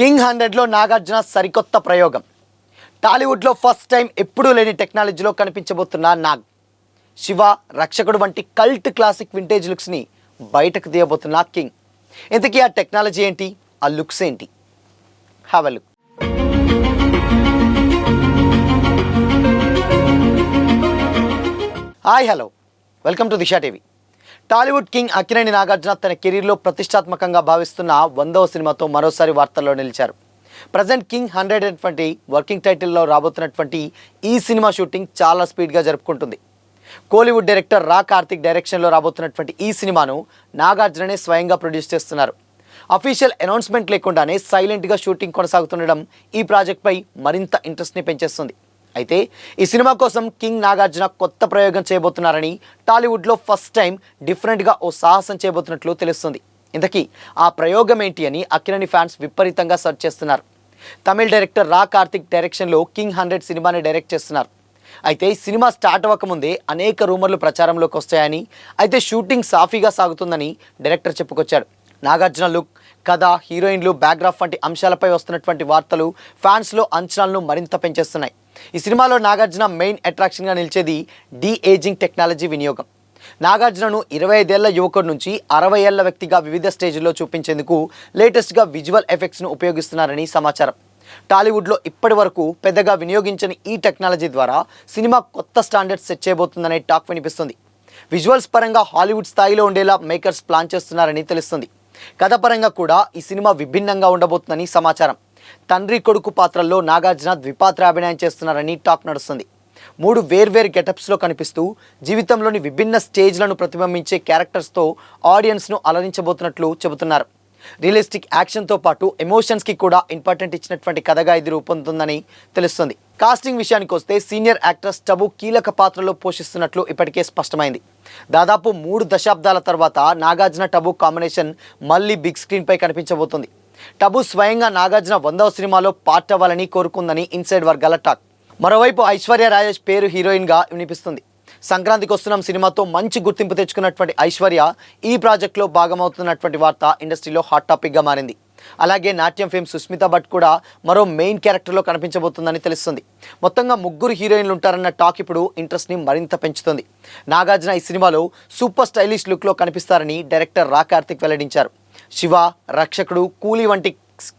King 100లో Nagarjuna సరికొత్త ప్రయోగం. టాలీవుడ్లో ఫస్ట్ టైం ఎప్పుడూ లేని టెక్నాలజీలో కనిపించబోతున్న నాగ్. శివ, రక్షకుడు వంటి కల్ట్ క్లాసిక్ వింటేజ్ లుక్స్ని బయటకు తీయబోతున్న కింగ్. ఇంతకీ ఆ టెక్నాలజీ ఏంటి, ఆ లుక్స్ ఏంటి? Have a look. Hi, hello, welcome to Disha TV. Tollywood king Akkineni Nagarjuna తన కెరీర్లో ప్రతిష్టాత్మకంగా భావిస్తున్న 100వ సినిమాతో మరోసారి వార్తల్లో నిలిచారు. ప్రజెంట్ కింగ్ 100 వర్కింగ్ టైటిల్లో రాబోతున్నటువంటి ఈ సినిమా షూటింగ్ చాలా స్పీడ్గా జరుపుకుంటుంది. కోలీవుడ్ డైరెక్టర్ రా కార్తిక్ డైరెక్షన్లో రాబోతున్నటువంటి ఈ సినిమాను నాగార్జుననే స్వయంగా ప్రొడ్యూస్ చేస్తున్నారు. అఫీషియల్ అనౌన్స్మెంట్ లేకుండానే సైలెంట్గా షూటింగ్ కొనసాగుతుండడం ఈ ప్రాజెక్ట్పై మరింత ఇంట్రెస్ట్ని పెంచేస్తుంది. అయితే ఈ సినిమా కోసం కింగ్ నాగార్జున కొత్త ప్రయోగం చేయబోతున్నారని, టాలీవుడ్లో ఫస్ట్ టైం డిఫరెంట్గా ఓ సాహసం చేయబోతున్నట్లు తెలుస్తుంది. ఇంతకీ ఆ ప్రయోగం ఏంటి అని అక్కినేని ఫ్యాన్స్ విపరీతంగా సెర్చ్ చేస్తున్నారు. తమిళ్ డైరెక్టర్ రా కార్తిక్ డైరెక్షన్లో కింగ్ 100 సినిమాని డైరెక్ట్ చేస్తున్నారు. అయితే ఈ సినిమా స్టార్ట్ అవ్వకముందే అనేక రూమర్లు ప్రచారంలోకి వస్తాయని, అయితే షూటింగ్ సాఫీగా సాగుతుందని డైరెక్టర్ చెప్పుకొచ్చాడు. నాగార్జున లుక్, కథ, హీరోయిన్లు, బ్యాక్గ్రాఫ్ వంటి అంశాలపై వస్తున్నటువంటి వార్తలు ఫ్యాన్స్లో అంచనాలను మరింత పెంచేస్తున్నాయి. ఈ సినిమాలో నాగార్జున మెయిన్ అట్రాక్షన్గా నిలిచేది డీ ఏజింగ్ టెక్నాలజీ వినియోగం. నాగార్జునను 25 ఏళ్ల యువకుడి నుంచి 60 ఏళ్ల వ్యక్తిగా వివిధ స్టేజ్ల్లో చూపించేందుకు లేటెస్ట్గా విజువల్ ఎఫెక్ట్స్ను ఉపయోగిస్తున్నారని సమాచారం. టాలీవుడ్లో ఇప్పటి వరకు పెద్దగా వినియోగించని ఈ టెక్నాలజీ ద్వారా సినిమా కొత్త స్టాండర్డ్స్ సెట్ చేయబోతుందనే టాక్ వినిపిస్తుంది. విజువల్స్ పరంగా హాలీవుడ్ స్థాయిలో ఉండేలా మేకర్స్ ప్లాన్ చేస్తున్నారని తెలుస్తుంది. కథ పరంగా కూడా ఈ సినిమా విభిన్నంగా ఉండబోతుందని సమాచారం. తండ్రి కొడుకు పాత్రల్లో నాగార్జున ద్విపాత్ర అభినయం చేస్తున్నారని టాక్ నడుస్తుంది. 3 వేర్వేరు గెటప్స్లో కనిపిస్తూ జీవితంలోని విభిన్న స్టేజ్లను ప్రతిబింబించే క్యారెక్టర్స్తో ఆడియన్స్ను అలరించబోతున్నట్లు చెబుతున్నారు. రియలిస్టిక్ యాక్షన్తో పాటు ఎమోషన్స్కి కూడా ఇంపార్టెంట్ ఇచ్చినటువంటి కథగా ఇది రూపొందుతుందని తెలుస్తుంది. కాస్టింగ్ విషయానికి వస్తే సీనియర్ యాక్టర్స్ టబు కీలక పాత్రలో పోషిస్తున్నట్లు ఇప్పటికే స్పష్టమైంది. దాదాపు 3 దశాబ్దాల తర్వాత నాగార్జున టబు కాంబినేషన్ మళ్ళీ బిగ్ స్క్రీన్పై కనిపించబోతుంది. టబు స్వయంగా నాగార్జున 100వ సినిమాలో పార్ట్ అవ్వాలని కోరుకుందని ఇన్సైడ్ వర్గాల టాక్. మరోవైపు ఐశ్వర్య రాజేష్ పేరు హీరోయిన్గా వినిపిస్తుంది. సంక్రాంతికి వస్తున్న సినిమాతో మంచి గుర్తింపు తెచ్చుకున్నటువంటి ఐశ్వర్య ఈ ప్రాజెక్టులో భాగమవుతున్నటువంటి వార్త ఇండస్ట్రీలో హాట్ టాపిక్గా మారింది. అలాగే నాట్యం ఫేమ్ సుస్మితా భట్ కూడా మరో మెయిన్ క్యారెక్టర్లో కనిపించబోతుందని తెలుస్తుంది. మొత్తంగా 3 హీరోయిన్లు ఉంటారన్న టాక్ ఇప్పుడు ఇంట్రెస్ట్ని మరింత పెంచుతుంది. నాగార్జున ఈ సినిమాలో సూపర్ స్టైలిష్ లుక్లో కనిపిస్తారని డైరెక్టర్ రా కార్తిక్ వెల్లడించారు. శివ, రక్షకుడు, కూలీ వంటి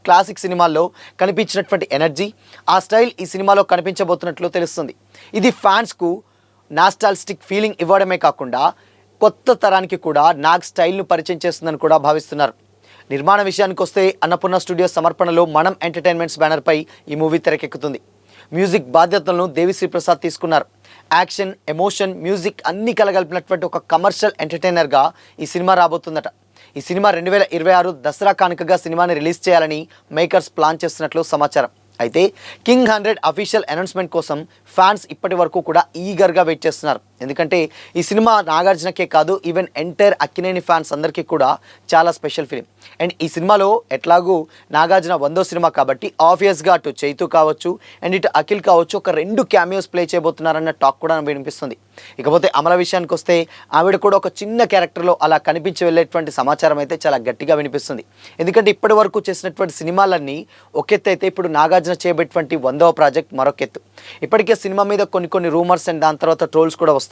క్లాసిక్ సినిమాల్లో కనిపించినటువంటి ఎనర్జీ, ఆ స్టైల్ ఈ సినిమాలో కనిపించబోతున్నట్లు తెలుస్తుంది. ఇది ఫ్యాన్స్కు నాస్టాల్జిక్ ఫీలింగ్ ఇవ్వడమే కాకుండా కొత్త తరానికి కూడా నాగ్ స్టైల్ను పరిచయం చేస్తుందని కూడా భావిస్తున్నారు. నిర్మాణ విషయానికి వస్తే అన్నపూర్ణ స్టూడియోస్ సమర్పణలో మనం ఎంటర్టైన్మెంట్స్ బ్యానర్పై ఈ మూవీ తెరకెక్కుతుంది. మ్యూజిక్ బాధ్యతలను దేవిశ్రీ ప్రసాద్ తీసుకున్నారు. యాక్షన్, ఎమోషన్, మ్యూజిక్ అన్నీ కలగలిపినటువంటి ఒక కమర్షియల్ ఎంటర్టైనర్గా ఈ సినిమా రాబోతుందట. ఈ సినిమా 2026 దసరా కానుకగా సినిమాని రిలీజ్ చేయాలని మేకర్స్ ప్లాన్ చేస్తున్నట్లు సమాచారం. అయితే కింగ్ 100 అఫీషియల్ అనౌన్స్మెంట్ కోసం ఫ్యాన్స్ ఇప్పటి వరకు కూడా ఈగర్గా వెయిట్ చేస్తున్నారు. ఎందుకంటే ఈ సినిమా నాగార్జునకే కాదు, ఈవెన్ ఎంటైర్ అక్కినేని ఫ్యాన్స్ అందరికీ కూడా చాలా స్పెషల్ ఫిలిం. అండ్ ఈ సినిమాలో ఎట్లాగూ నాగార్జున 100వ సినిమా కాబట్టి ఆబ్వియస్గా అటు చైతు కావచ్చు అండ్ ఇటు అఖిల్ కావచ్చు ఒక 2 క్యామియోస్ ప్లే చేయబోతున్నారన్న టాక్ కూడా వినిపిస్తుంది. ఇకపోతే అమల విషయానికి వస్తే ఆవిడ కూడా ఒక చిన్న క్యారెక్టర్లో అలా కనిపించి వెళ్ళేటువంటి సమాచారం అయితే చాలా గట్టిగా వినిపిస్తుంది. ఎందుకంటే ఇప్పటి వరకు చేసినటువంటి సినిమాలన్నీ ఒకెత్తు అయితే ఇప్పుడు నాగార్జున చేయబెట్టినటువంటి 100వ ప్రాజెక్ట్ మరొకెత్తు. ఇప్పటికే సినిమా మీద కొన్ని రూమర్స్ అండ్ దాని తర్వాత ట్రోల్స్ కూడా వస్తున్నాయి.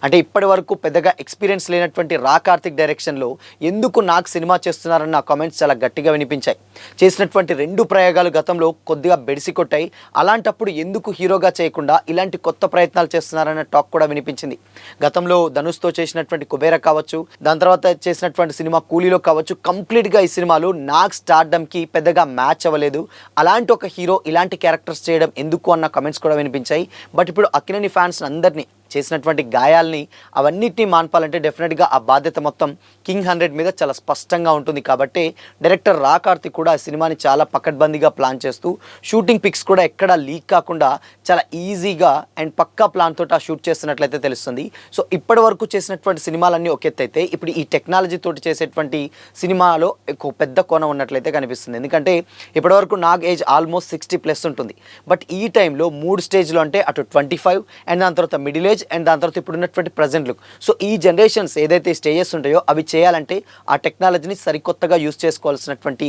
అంటే ఇప్పటి వరకు పెద్దగా ఎక్స్పీరియన్స్ లేనటువంటి రా కార్తిక్ డైరెక్షన్లో ఎందుకు నాకు సినిమా చేస్తున్నారన్న కామెంట్స్ చాలా గట్టిగా వినిపించాయి. చేసినటువంటి 2 ప్రయోగాలు గతంలో కొద్దిగా బెడిసి కొట్టాయి. అలాంటప్పుడు ఎందుకు హీరోగా చేయకుండా ఇలాంటి కొత్త ప్రయత్నాలు చేస్తున్నారన్న టాక్ కూడా వినిపించింది. గతంలో ధనుష్తో చేసినటువంటి కుబేరా కావచ్చు, దాని తర్వాత చేసినటువంటి సినిమా కూలీలో కావచ్చు, కంప్లీట్గా ఈ సినిమాలు నాగ్ స్టార్డమ్కి పెద్దగా మ్యాచ్ అవ్వలేదు. అలాంటి ఒక హీరో ఇలాంటి క్యారెక్టర్స్ చేయడం ఎందుకు అన్న కామెంట్స్ కూడా వినిపించాయి. బట్ ఇప్పుడు అక్కినేని ఫ్యాన్స్ అందరినీ చేసినటువంటి గాయాల్ని అవన్నిటినీ మాన్పాలంటే డెఫినెట్గా ఆ బాధ్యత మొత్తం కింగ్ 100 మీద చాలా స్పష్టంగా ఉంటుంది. కాబట్టి డైరెక్టర్ రా కార్తిక్ కూడా ఆ సినిమాని చాలా పకడ్బందీగా ప్లాన్ చేస్తూ షూటింగ్ పిక్స్ కూడా ఎక్కడా లీక్ కాకుండా చాలా ఈజీగా అండ్ పక్కా ప్లాన్ తోటి ఆ షూట్ చేస్తున్నట్లయితే తెలుస్తుంది. సో ఇప్పటి వరకు చేసినటువంటి సినిమాలన్నీ ఒక ఎత్తు అయితే ఇప్పుడు ఈ టెక్నాలజీ తోటి చేసేటువంటి సినిమాలో ఒక పెద్ద కోణం ఉన్నట్లయితే కనిపిస్తుంది. ఎందుకంటే ఇప్పటివరకు నాగ్ ఏజ్ ఆల్మోస్ట్ 60+ ఉంటుంది. బట్ ఈ టైంలో 3 స్టేజ్లో అంటే అటు 25 అండ్ దాని తర్వాత మిడిల్ ఏజ్ ఇమేజ్ అండ్ దాని తర్వాత ఇప్పుడున్నటువంటి ప్రజెంట్ లుక్. సో ఈ జనరేషన్స్ ఏదైతే స్టేజెస్ ఉంటాయో అవి చేయాలంటే ఆ టెక్నాలజీని సరికొత్తగా యూస్ చేసుకోవాల్సినటువంటి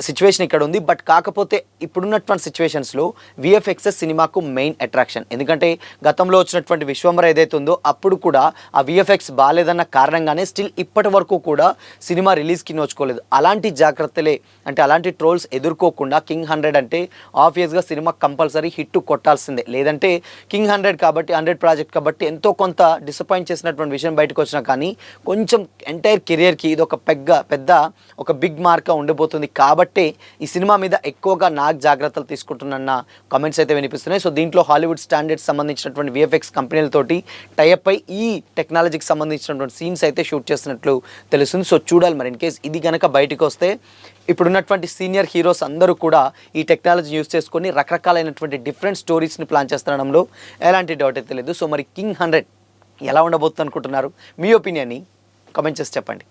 సిచ్యువేషన్ ఇక్కడ ఉంది. బట్ కాకపోతే ఇప్పుడున్నటువంటి సిచ్యువేషన్స్లో విఎఫ్ఎక్సెస్ సినిమాకు మెయిన్ అట్రాక్షన్. ఎందుకంటే గతంలో వచ్చినటువంటి విశ్వంబర ఏదైతే ఉందో అప్పుడు కూడా ఆ విఎఫ్ఎక్స్ బాగాలేదన్న కారణంగానే స్టిల్ ఇప్పటి వరకు కూడా సినిమా రిలీజ్కి నోచుకోలేదు. అలాంటి జాగ్రత్తలే అంటే అలాంటి ట్రోల్స్ ఎదుర్కోకుండా కింగ్ 100 అంటే ఆబ్వియస్గా సినిమా కంపల్సరీ హిట్ కొట్టాల్సిందే. లేదంటే కింగ్ 100 కాబట్టి 100 ప్రాజెక్ట్ కాబట్టి ఎంతో కొంత డిసప్పాయింట్ చేసినటువంటి విషయం బయటకు వచ్చినా కానీ కొంచెం ఎంటైర్ కెరియర్కి ఇది ఒక పెద్ద ఒక బిగ్ మార్క్గా ఉండిపోతుంది. కాబట్టే ఈ సినిమా మీద ఎక్కువగా నాకు జాగ్రత్తలు తీసుకుంటున్న కామెంట్స్ అయితే వినిపిస్తున్నాయి. సో దీంట్లో హాలీవుడ్ స్టాండర్డ్స్ సంబంధించినటువంటి విఎఫ్ఎక్స్ కంపెనీలతోటి టైఅప్ అయి ఈ టెక్నాలజీకి సంబంధించినటువంటి సీన్స్ అయితే షూట్ చేస్తున్నట్లు తెలుస్తుంది. సో చూడాలి మరి ఇన్ కేస్ ఇది కనుక బయటకు వస్తే ఇప్పుడున్నటువంటి సీనియర్ హీరోస్ అందరూ కూడా ఈ టెక్నాలజీ యూస్ చేసుకొని రకరకాలైనటువంటి డిఫరెంట్ స్టోరీస్ని ప్లాన్ చేస్తుండడంలో ఎలాంటి డౌట్ అయితే లేదు. సో మరి కింగ్ 100 ఎలా ఉండబోతుంది అనుకుంటున్నారు? మీ ఒపీనియన్ని కామెంట్ చేసి చెప్పండి.